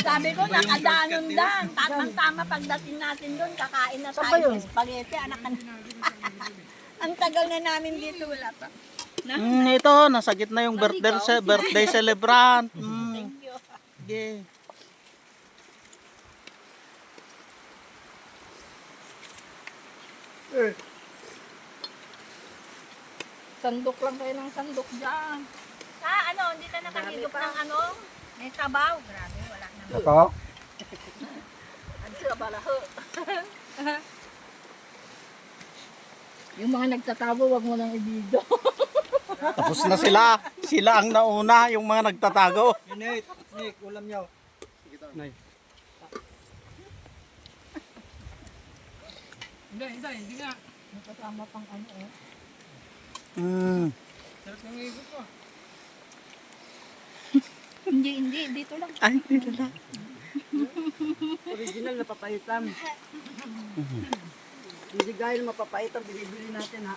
Sabi ko, nakadanon dan. Tamang-tama pagdating natin doon, kakain na tayo ng spaghetti. Anak ka na. Ang tagal na namin dito, wala pa. Ito, nasa gitna yung birthday celebrant. Thank you. Yeah. Sandok lang kayo ng sandok dyan. Ano, hindi ka nakahigop ng ano? May sabaw. Grabe, wala na. Ako. Ang sabalaho. Yung mga nagtatawa, wag mo nang ibidyo. Tapos na sila. Sila ang nauna, yung mga nagtatago. Nick, ulam niyo. Nay. Hindi nga. Nakasama pang ano eh. Sarap ng higop ko. Hindi, dito lang. Ay, dito lang. Original na papaitan. Hindi gaya ng mapapaitan, binibili natin ha.